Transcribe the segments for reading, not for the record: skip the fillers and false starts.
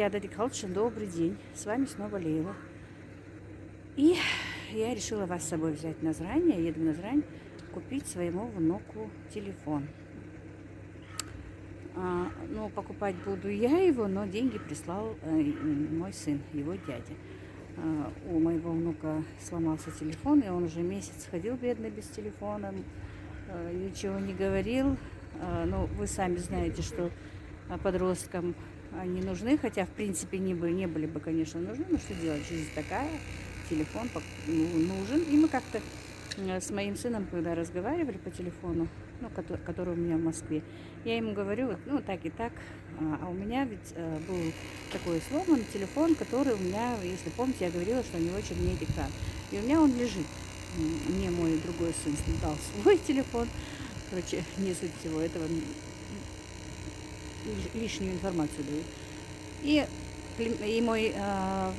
друзья, Дадик Халчин, добрый день. С вами снова Лейла. И я решила вас с собой взять на Назрань. Я еду в Назрань купить своему внуку телефон. Ну, покупать буду я его, но деньги прислал мой сын, его дядя. У моего внука сломался телефон, и он уже месяц ходил бедный без телефона, ничего не говорил. Ну, вы сами знаете, что подросткам они нужны, хотя в принципе не были бы, конечно, нужны, но что делать, жизнь такая, телефон нужен. И мы как-то с моим сыном, когда разговаривали по телефону, ну, который у меня в Москве, я ему говорю, вот, ну, так и так, а у меня ведь был такой сломанный телефон, который у меня, если помните, я говорила, что у него чернеет экран. И у меня он лежит. Мне мой другой сын дал свой телефон. Короче, не суть всего этого, лишнюю информацию даю. И мой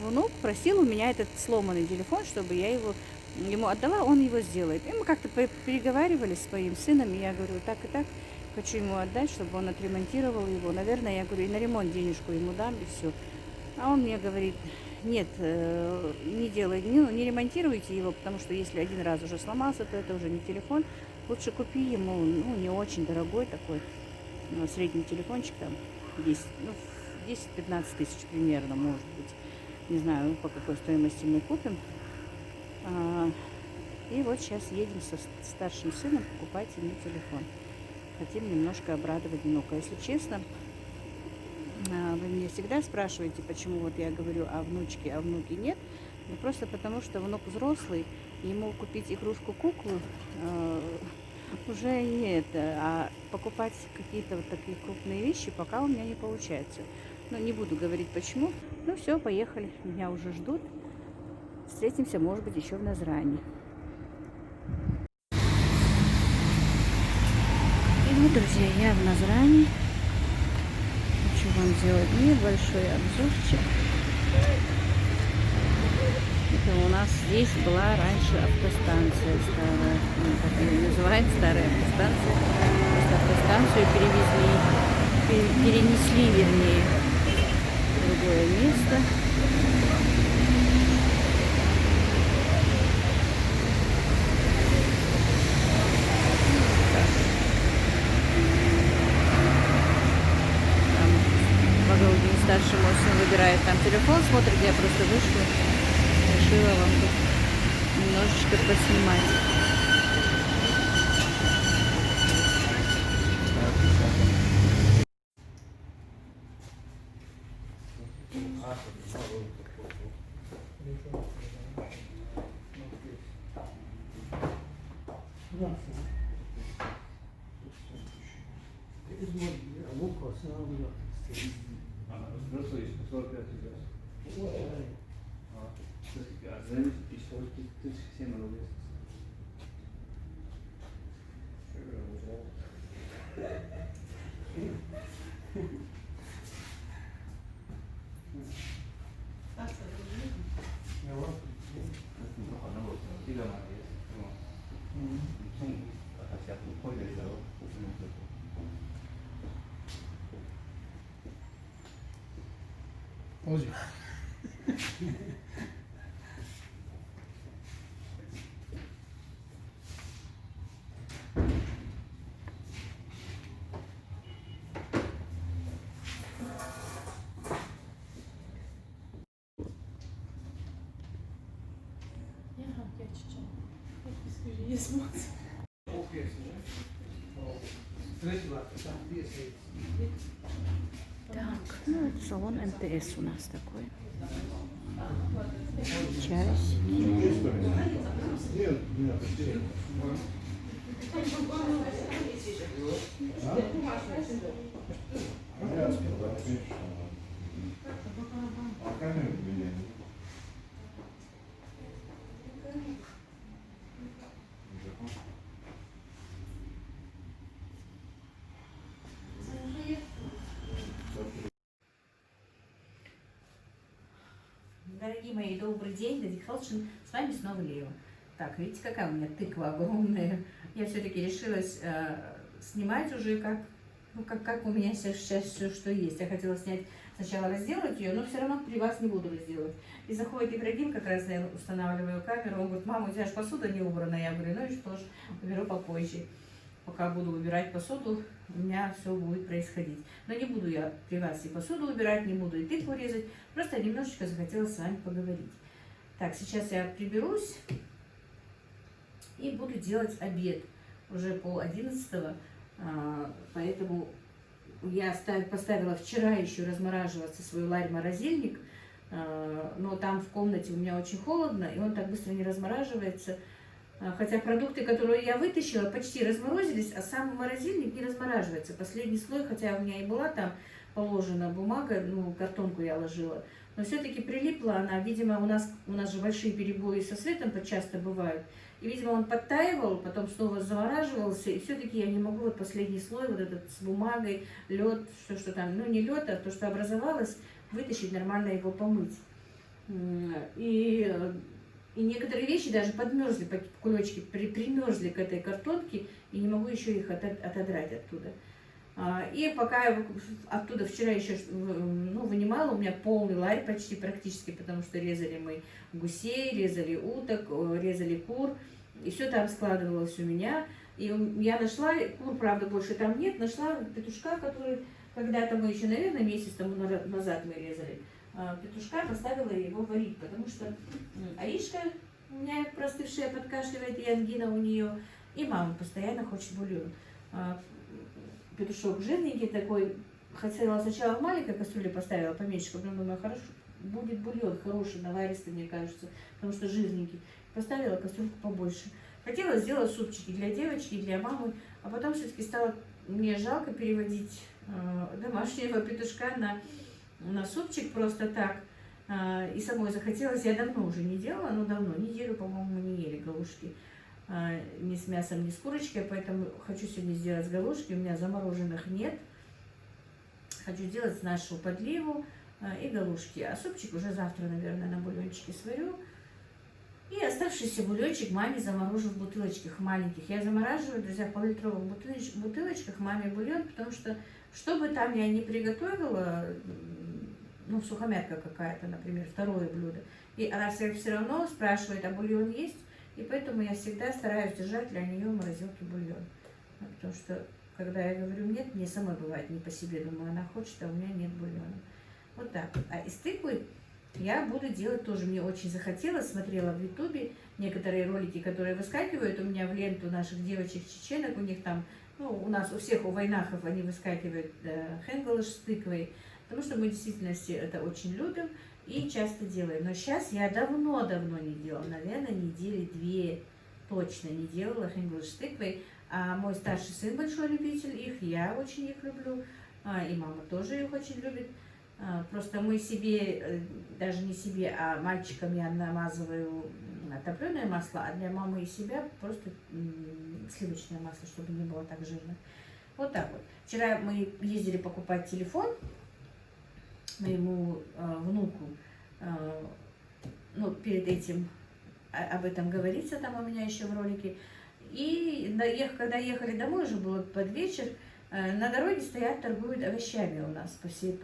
внук просил у меня этот сломанный телефон, чтобы я ему отдала, он его сделает. И мы как-то переговаривали с своим сыном, и я говорю, так и так, хочу ему отдать, чтобы он отремонтировал его. Наверное, я говорю, и на ремонт денежку ему дам, и все. А он мне говорит, нет, не делайте, не ремонтируйте его, потому что если один раз уже сломался, то это уже не телефон. Лучше купи ему, ну, не очень дорогой такой, средний телефончик, там, 10-15 тысяч примерно, может быть. Не знаю, по какой стоимости мы купим. И вот сейчас едем со старшим сыном покупать ему телефон. Хотим немножко обрадовать внука. Если честно, вы меня всегда спрашиваете, почему вот я говорю о внучке, а внуке нет. Ну, просто потому, что внук взрослый, ему купить игрушку-куклу уже нет. А покупать какие-то вот такие крупные вещи пока у меня не получается. Ну, не буду говорить почему. Ну, все, поехали. Меня уже ждут. Встретимся, может быть, еще в Назране. И вот, друзья, я в Назране. Хочу вам сделать небольшой обзорчик. Это у нас здесь была раньше автостанция старая. Ну, как ее называют, старая автостанция. Просто автостанцию перенесли, вернее, в другое место. Старший мой сын выбирает там телефон, смотрит, я просто вышла, решила вам тут немножечко поснимать. Hoje. Так, ну это салон МТС у нас такой. Часики. Дорогие мои, добрый день, Дадик Халчин, с вами снова Лева. Так, видите, какая у меня тыква огромная. Я все-таки решилась снимать уже, как у меня сейчас все, что есть. Я хотела снять сначала разделать ее, но все равно при вас не буду разделывать. И заходит Ибрагим, как раз я устанавливаю камеру, он говорит: мама, у тебя же посуда не убрана. Я говорю: ну и что ж, уберу попозже. Пока буду выбирать посуду, у меня все будет происходить. Но не буду я при вас и посуду убирать, не буду и тыкву резать. Просто немножечко захотелось с вами поговорить. Так, сейчас я приберусь и буду делать обед. Уже 10:30, поэтому я поставила вчера еще размораживаться свой ларь-морозильник, но там в комнате у меня очень холодно, и он так быстро не размораживается. Хотя продукты, которые я вытащила, почти разморозились, а сам морозильник не размораживается. Последний слой, хотя у меня и была там положена бумага, ну, картонку я ложила, но все-таки прилипла она. Видимо, у нас же большие перебои со светом часто бывают. И, видимо, он подтаивал, потом снова замораживался, и все-таки я не могу вот последний слой, вот этот с бумагой, лед, все, что там, ну, не лед, а то, что образовалось, вытащить, нормально его помыть. И некоторые вещи даже подмерзли, кулечки примерзли к этой картонке, и не могу еще их отодрать оттуда. И пока я оттуда вчера еще вынимала, у меня полный ларь почти практически, потому что резали мы гусей, резали уток, резали кур, и все там складывалось у меня. И я нашла, кур, правда, больше там нет, нашла петушка, который когда-то мы еще, наверное, месяц тому назад мы резали. Петушка, поставила его варить, потому что Аришка у меня простывшая подкашливает, и ангина у нее, и мама постоянно хочет бульон. Петушок жирненький такой, хотела сначала в маленькой кастрюле поставила поменьше, потом думаю, хорошо, будет бульон хороший, наваристый, мне кажется, потому что жирненький. Поставила кастрюльку побольше. Хотела сделать супчики для девочки, для мамы, а потом все-таки стало мне жалко переводить домашнего петушка на супчик просто так. И самой захотелось, я давно уже не делала, но давно, неделю, по-моему, мы не ели галушки. Ни с мясом, ни с курочкой, поэтому хочу сегодня сделать галушки, у меня замороженных нет. Хочу сделать нашу подливу и галушки, а супчик уже завтра, наверное, на бульончике сварю. И оставшийся бульончик маме заморожу в бутылочках маленьких. Я замораживаю, друзья, в пол-литровых бутылочках маме бульон, потому что, что бы там я ни приготовила, ну, сухомятка какая-то, например, второе блюдо, и она все равно спрашивает, а бульон есть? И поэтому я всегда стараюсь держать для нее в морозилке бульон. Потому что, когда я говорю нет, мне самой бывает не по себе. Думаю, она хочет, а у меня нет бульона. Вот так вот. А из тыквы я буду делать тоже. Мне очень захотелось. Смотрела в ютубе некоторые ролики, которые выскакивают у меня в ленту наших девочек-чеченок. У них там, ну, у нас у всех, у войнахов, они выскакивают хенгалыш с тыквой. Потому что мы в действительности это очень любим и часто делаем. Но сейчас я давно-давно не делала, наверное, недели 2 точно не делала хенгалыш с тыквой. А мой старший сын большой любитель их, я очень их люблю, и мама тоже их очень любит. Просто мы себе, даже не себе, а мальчикам я намазываю топленое масло, а для мамы и себя просто сливочное масло, чтобы не было так жирно. Вот так вот. Вчера мы ездили покупать телефон моему внуку, ну, перед этим об этом говорится там у меня еще в ролике. И когда ехали домой, уже было под вечер, на дороге стоят, торгуют овощами у нас по всей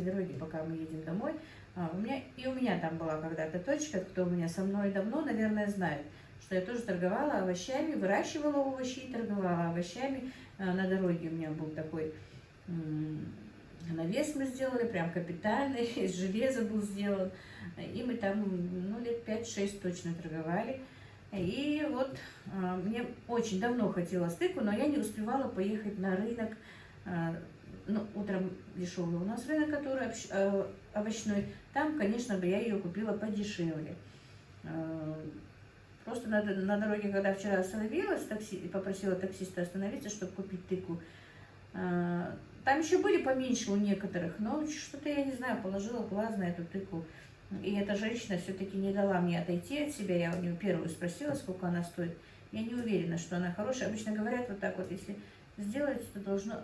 дороге, пока мы едем домой. У меня там была когда-то точка, кто у меня со мной давно, наверное, знает, что я тоже торговала овощами, выращивала овощи и торговала овощами. На дороге у меня был такой навес мы сделали, прям капитальный, из железа был сделан. И мы там, ну, лет 5-6 точно торговали. И вот мне очень давно хотелось тыкву, но я не успевала поехать на рынок. Ну, утром дешевый у нас рынок, который овощной. Там, конечно, бы я ее купила подешевле. Просто на дороге, когда вчера остановилась, попросила таксиста остановиться, чтобы купить тыкву. Там еще были поменьше у некоторых, но что-то, я не знаю, положила глаз на эту тыкву. И эта женщина все-таки не дала мне отойти от себя. Я у нее первую спросила, сколько она стоит. Я не уверена, что она хорошая. Обычно говорят вот так вот, если сделать, то должно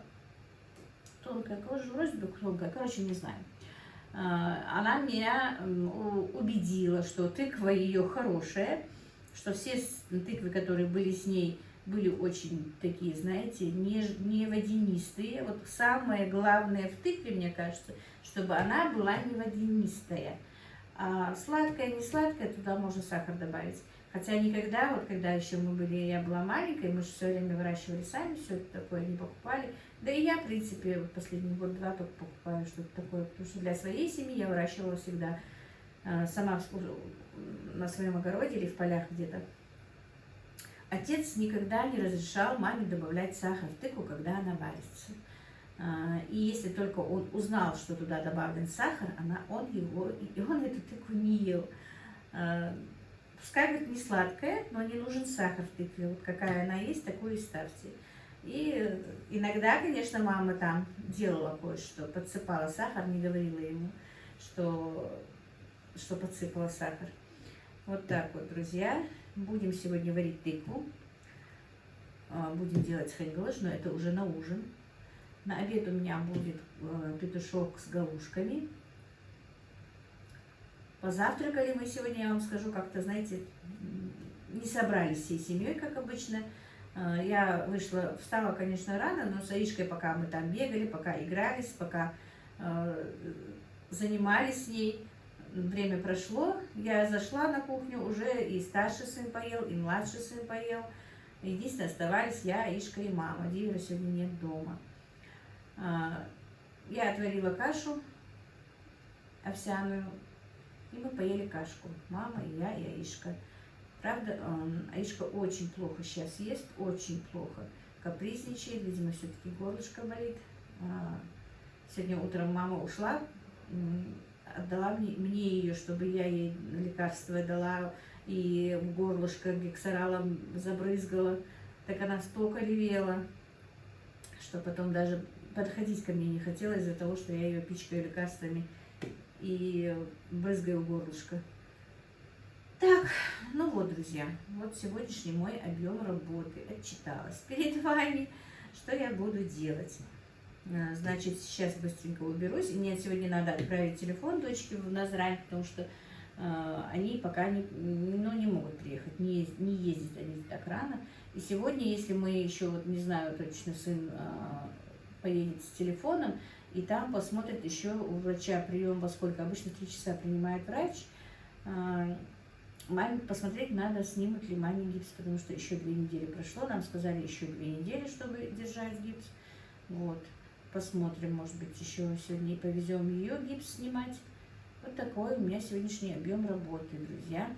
тонкая кожа, вроде бы тонкая, короче, не знаю. Она меня убедила, что тыква ее хорошая, что все тыквы, которые были с ней, были очень такие, знаете, не водянистые. Вот самое главное в тыкве, мне кажется, чтобы она была не водянистая. А сладкая, не сладкая, туда можно сахар добавить. Хотя никогда, вот когда еще мы были, я была маленькой, мы же все время выращивали сами, все это такое не покупали. Да и я, в принципе, вот последний год-два только покупаю что-то такое, потому что для своей семьи я выращивала всегда сама на своем огороде или в полях где-то. Отец никогда не разрешал маме добавлять сахар в тыкву, когда она варится. И если только он узнал, что туда добавлен сахар, он эту тыкву не ел. Пускай будет не сладкая, но не нужен сахар в тыкве. Вот какая она есть, такую и ставьте. И иногда, конечно, мама там делала кое-что, подсыпала сахар, не говорила ему, что подсыпала сахар. Вот так вот, друзья. Будем сегодня варить тыкву. Будем делать хенгелыш, но это уже на ужин. На обед у меня будет петушок с галушками. Позавтракали мы сегодня, я вам скажу, как-то, знаете, не собрались всей семьей, как обычно. Я встала, конечно, рано, но с Аишкой, пока мы там бегали, пока игрались, пока занимались с ней, время прошло. Я зашла на кухню, уже и старший сын поел, и младший сын поел. Единственное, оставались я, Аишка и мама. Дивера сегодня нет дома. Я отварила кашу овсяную, и мы поели кашку. Мама, и я, и Аишка. Правда, Аишка очень плохо сейчас ест, очень плохо. Капризничает, видимо, все-таки горлышко болит. Сегодня утром мама ушла, отдала мне ее, чтобы я ей лекарство дала и в горлышко гексоралом забрызгала. Так она столько ревела, что потом даже подходить ко мне не хотела из-за того, что я ее пичкаю лекарствами и брызгаю в горлышко. Так, ну вот, друзья, вот сегодняшний мой объем работы. Отчиталась перед вами, что я буду делать. Значит, сейчас быстренько уберусь. Мне сегодня надо отправить телефон дочке в Назрань, потому что они пока не могут приехать, не ездят они так рано. И сегодня, если мы еще, вот не знаю, точно сын поедет с телефоном, и там посмотрит еще у врача прием во сколько. Обычно 3 часа принимает врач. Маме посмотреть надо, снимут ли маме гипс, потому что еще 2 недели прошло. Нам сказали еще 2 недели, чтобы держать гипс. Вот. Посмотрим, может быть, еще сегодня повезем ее гипс снимать. Вот такой у меня сегодняшний объем работы, друзья.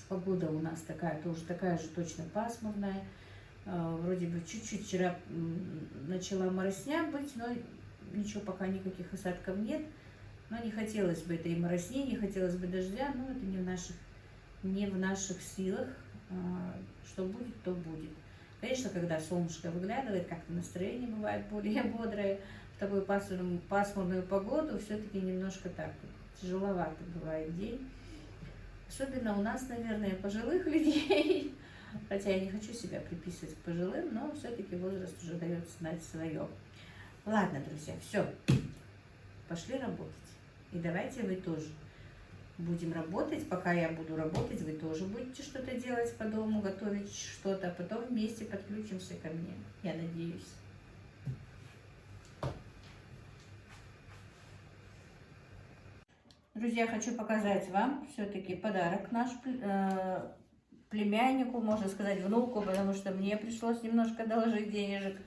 Погода у нас такая же точно пасмурная. Вроде бы чуть-чуть вчера начала моросня быть, но ничего, пока никаких осадков нет. Но не хотелось бы этой моросни, не хотелось бы дождя, но это не в наших силах. Что будет, то будет. Конечно, когда солнышко выглядывает, как-то настроение бывает более бодрое. В такую пасмурную погоду все-таки немножко так тяжеловато бывает день. Особенно у нас, наверное, пожилых людей. Хотя я не хочу себя приписывать к пожилым, но все-таки возраст уже дает знать свое. Ладно, друзья, все. Пошли работать. И давайте вы тоже будем работать. Пока я буду работать, вы тоже будете что-то делать по дому, готовить что-то, а потом вместе подключимся ко мне. Я надеюсь. Друзья, хочу показать вам все-таки подарок наш племяннику, можно сказать, внуку, потому что мне пришлось немножко доложить денежек.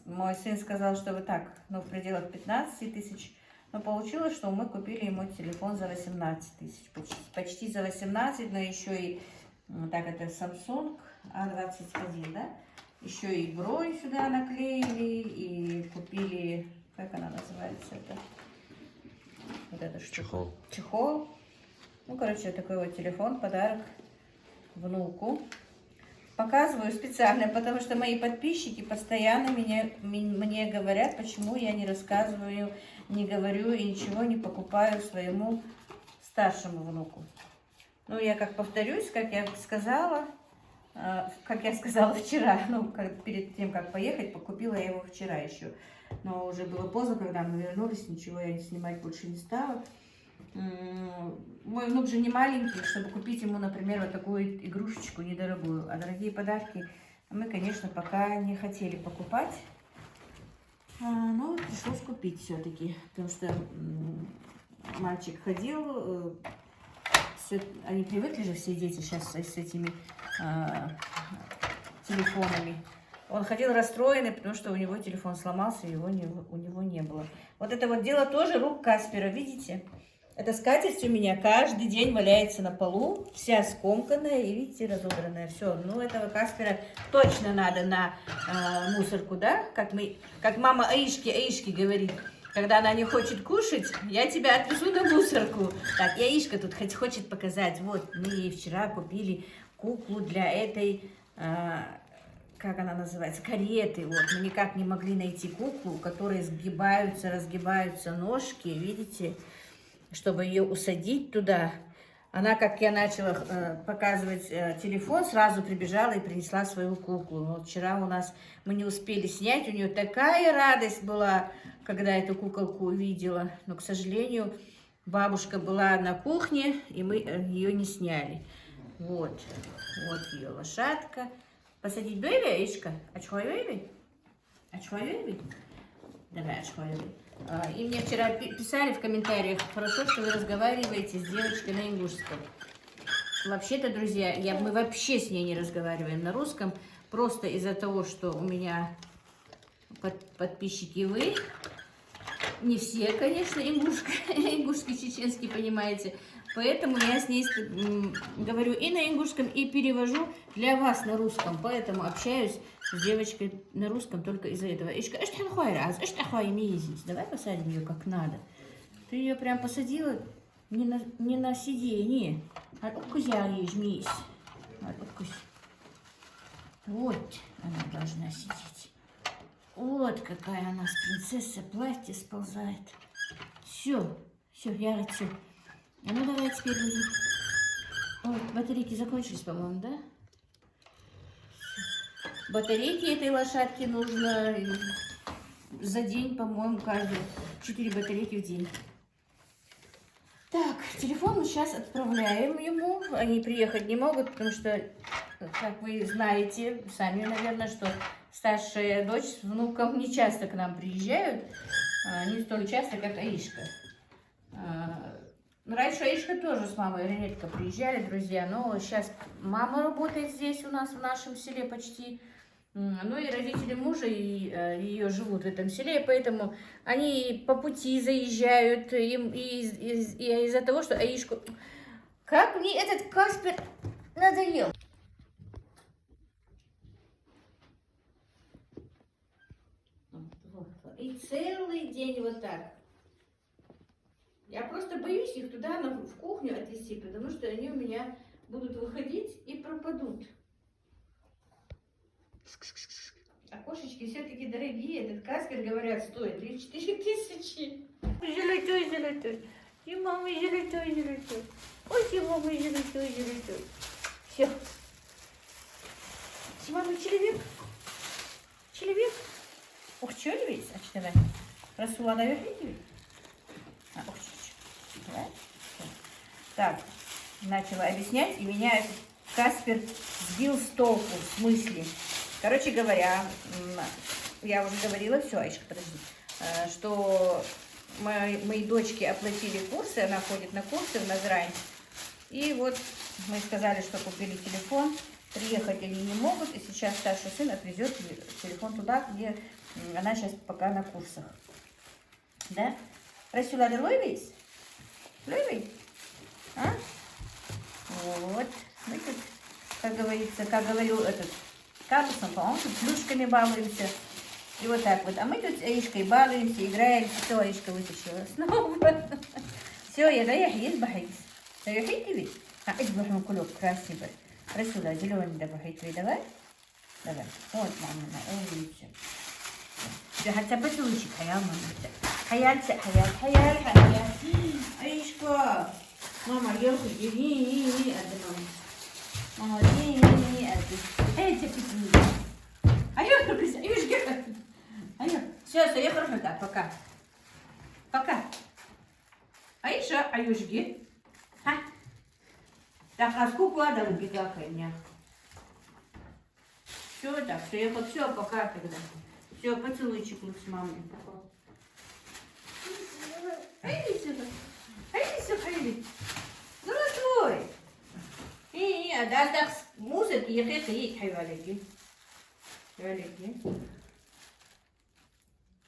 Мой сын сказал, что вот так, в пределах 15 тысяч. Но получилось, что мы купили ему телефон за 18 тысяч. Почти за 18, но еще и, так, это Samsung A21, да? Еще и бронь сюда наклеили, и купили, как она называется, это? Вот это штука. Чехол. Ну, короче, такой вот телефон, подарок внуку. Показываю специально, потому что мои подписчики постоянно мне говорят, почему я не рассказываю, не говорю и ничего не покупаю своему старшему внуку. Ну, я как повторюсь, как я сказала вчера, перед тем, как поехать, купила я его вчера еще. Но уже было поздно, когда мы вернулись, ничего я снимать больше не стала. Мой внук же не маленький, чтобы купить ему, например, вот такую игрушечку недорогую. А дорогие подарки мы, конечно, пока не хотели покупать. Но пришлось купить все-таки, потому что мальчик ходил, они привыкли же все дети сейчас с этими телефонами. Он ходил расстроенный, потому что у него телефон сломался, и у него не было. Вот это вот дело тоже рук Каспера, видите? Эта скатерть у меня каждый день валяется на полу, вся скомканная и, видите, разобранная. Все, ну этого Каспера точно надо на мусорку, да? Как мама Аишке говорит, когда она не хочет кушать, я тебя отвезу на мусорку. Так, и Аишка тут хоть хочет показать. Вот, мы ей вчера купили куклу для этой, как она называется, кареты. Вот, мы никак не могли найти куклу, у которой разгибаются ножки, видите? Чтобы ее усадить туда. Она, как я начала показывать телефон, сразу прибежала и принесла свою куклу. Вот вчера мы не успели снять, у нее такая радость была, когда эту куколку увидела. Но, к сожалению, бабушка была на кухне, и мы ее не сняли. Вот ее лошадка. Посадить бэби, Аишка? Ачхой бэби? Давай, ачхой бэби. И мне вчера писали в комментариях, хорошо, что вы разговариваете с девочкой на ингушском. Вообще-то, друзья, мы вообще с ней не разговариваем на русском, просто из-за того, что у меня подписчики вы. Не все, конечно, ингушский, чеченский, понимаете. Поэтому я с ней говорю и на ингушском, и перевожу для вас на русском. Поэтому общаюсь с девочкой на русском только из-за этого. Ишка, давай посадим ее как надо. Ты ее прям посадила не на сиденье. Вот она должна сидеть. Вот какая у нас принцесса, платье сползает. Все, я все. А ну давай теперь будем. Вот, батарейки закончились, по-моему, да? Батарейки этой лошадке нужно за день, по-моему, каждую 4 батарейки в день. Так, телефон мы сейчас отправляем ему. Они приехать не могут, потому что, как вы знаете, сами, наверное, что старшая дочь с внуком не часто к нам приезжают. Не столь часто, как Аишка. Раньше Аишка тоже с мамой редко приезжали, друзья, но сейчас мама работает здесь у нас, в нашем селе почти. Ну и родители мужа и ее живут в этом селе, поэтому они по пути заезжают, и из-за того, что Аишку... Как мне этот Каспер надоел! И целый день вот так. Я просто боюсь их туда, в кухню отвезти, потому что они у меня будут выходить и пропадут. А кошечки все-таки дорогие. Этот Каспер, говорят, стоит 3-4 тысячи. Золотой. И мама золотой. Ой, и мама золотой. Все. Мама, человек. Ох, что ли весь? А что давай? Расула наверх иди. Ох, давай. Так, начала объяснять, и меня этот Каспер сбил с толку, в смысле. Короче говоря, я уже говорила, все, Аишка, подожди, что мои дочки оплатили курсы, она ходит на курсы в Назрань. И вот мы сказали, что купили телефон, приехать они не могут, и сейчас старший сын отвезет телефон туда, где она сейчас пока на курсах. Да? Расюла, ловись? А? Вот. Мы тут, как говорится, как говорил этот Карлсон, по-моему, тут плюшками балуемся. И вот так вот. А мы тут с Аишкой балуемся, играем. Все, Аишка вытащила снова. Все, я доехал, бахайс. Доехайте ведь? А, это был кулек красивый. Расюла, зеленый добавить, давай? Давай. Вот, мама, умница. Все, хотя поцелуйчик, хаял, мама. Хаял. Аишка. Мама, ехай, иди, мама, иди. Эй, тебе поцелуй. Аишка. Все, я хорошо, так, пока. Аиша, аюшги. Ха. Так, а сколько надо гигаканья? Все, так, что все, пока тогда. Все, поцелуйчик с мамой. Иди сюда. Иди сюда, иди. Золотой. Да, так, мусорки, я это есть, хайвалики. Хайвалики.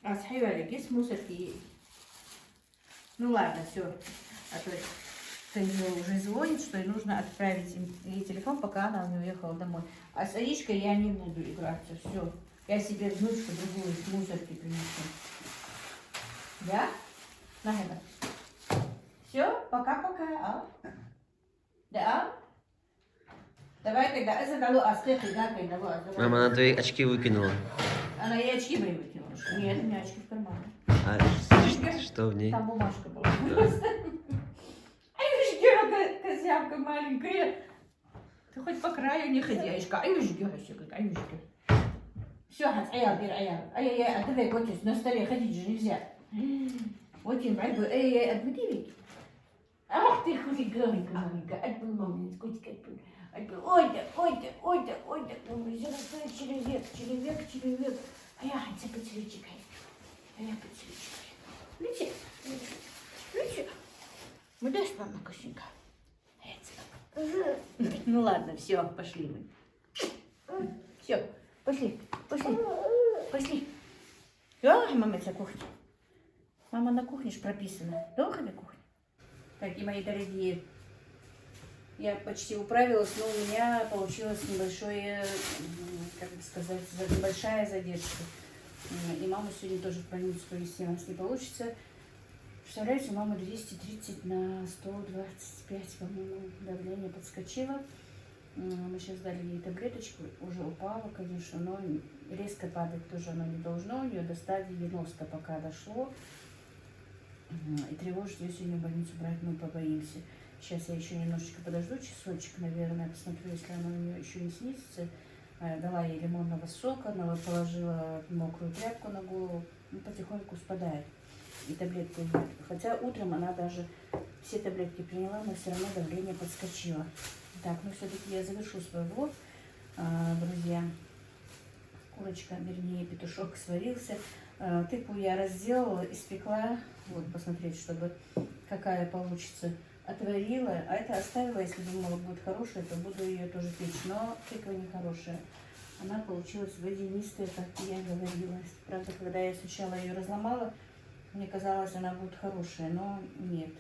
А с хайвалики, с мусорки. Ну ладно, все. А то Кайза уже звонит, что ей нужно отправить ей телефон, пока она не уехала домой. А с Аришкой я не буду играться. Все. Я себе внучку другую с мусорки принесу. Да? Нахера. Все, пока-пока. А? Да? Давай тогда. Мама, она твои очки выкинула. Она ей очки мои выкинула. Нет, у меня очки в кармане. А что в ней? Там бумажка была. Да. Аюшка, козявка маленькая. Ты хоть по краю не ходи, Аюшка. Аюшка, Аюшка. Все, аял, аял. Ай-яй-яй, давай, вот на столе ходить же нельзя. Вот им, ай-яй, отбудили. Ах ты, хулиганка маленькая. Отбыл, мамин, котик отбыл. Ой-да. Человек. А я хотя поцелуйчик. Лети. Мы дашь, мама, косенька? Ну ладно, все, пошли мы. Все, пошли. Долго мама на кухне? Мама на кухне ж прописана. Долго на кухне? Так, и мои дорогие, я почти управилась, но у меня получилось небольшое, как бы сказать, небольшая задержка. И маму сегодня тоже в больницу повезти у нас не получится. Представляете, у мамы 230 на 125, по-моему, давление подскочило. Мы сейчас дали ей таблеточку, уже упала, конечно, но резко падать тоже оно не должно. У нее до 190 пока дошло. И тревожить ее сегодня в больницу брать мы побоимся. Сейчас я еще немножечко подожду, часочек, наверное, посмотрю, если она у нее еще не снизится. Дала ей лимонного сока, положила мокрую тряпку на голову, потихоньку спадает. И таблетки нет. Хотя утром она даже все таблетки приняла, но все равно давление подскочило. Так, ну все-таки я завершу свой влог, друзья. Курочка, вернее, петушок сварился. Тыкву я разделала, испекла. Вот, посмотреть, чтобы какая получится. Отварила, а это оставила, если думала, будет хорошая, то буду ее тоже печь. Но тыква не хорошая. Она получилась водянистая, как я говорила. Правда, когда я сначала ее разломала, мне казалось, она будет хорошая, но нет.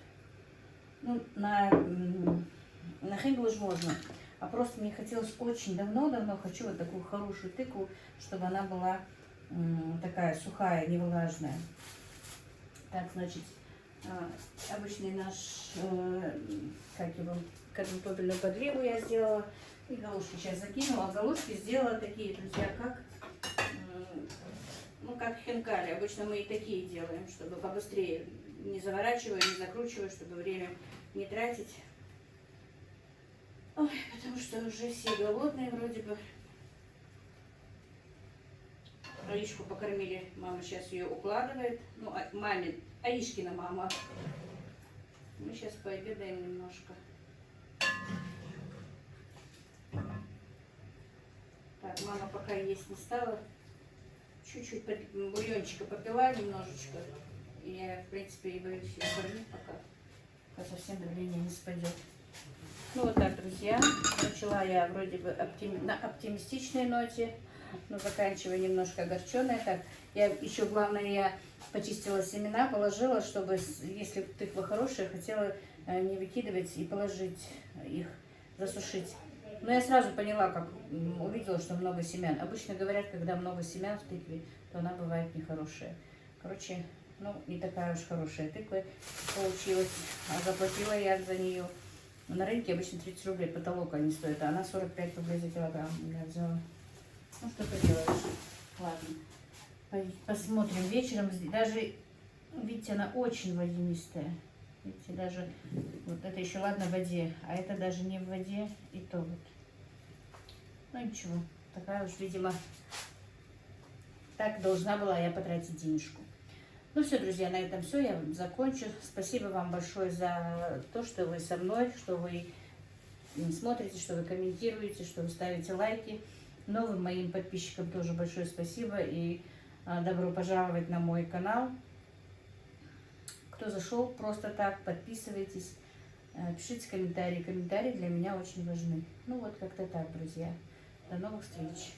Ну, на хенглыш можно. А просто мне хотелось очень давно хочу вот такую хорошую тыкву, чтобы она была такая сухая, не влажная. Так, значит, обычный наш, как его, картофельную подливу я сделала. И галушки сейчас закинула. А галушки сделала такие, друзья, как, ну, как хинкали. Обычно мы и такие делаем, чтобы побыстрее, не заворачивая, не закручивая, чтобы время не тратить. Ой, потому что уже все голодные вроде бы. Аишку покормили, мама сейчас ее укладывает. Ну, маме, Аишкина мама. Мы сейчас пообедаем немножко. Так, мама пока есть не стала. Чуть-чуть бульончика попила немножечко. И я, в принципе, и боюсь ее кормить пока совсем давление не спадет. Ну вот так, друзья. Начала я вроде бы на оптимистичной ноте, но заканчивая немножко огорченная. Так, главное, я почистила семена, положила, чтобы, если тыква хорошая, хотела не выкидывать и положить их, засушить. Но я сразу поняла, как увидела, что много семян. Обычно говорят, когда много семян в тыкве, то она бывает нехорошая. Короче, ну, не такая уж хорошая тыква получилась. А заплатила я за нее. На рынке обычно 30 рублей потолок они стоят, а она 45 рублей за килограмм я взяла. Ну, что поделаешь. Ладно. Посмотрим вечером. Даже, видите, она очень водянистая. Видите, даже вот это еще ладно в воде, а это даже не в воде, и то вот. Ну ничего, такая уж, видимо, так должна была я потратить денежку. Ну все, друзья, на этом все. Я закончу. Спасибо вам большое за то, что вы со мной, что вы смотрите, что вы комментируете, что вы ставите лайки. Новым моим подписчикам тоже большое спасибо и добро пожаловать на мой канал. Кто зашел просто так, подписывайтесь, пишите комментарии. Комментарии для меня очень важны. Ну вот как-то так, друзья. До новых встреч.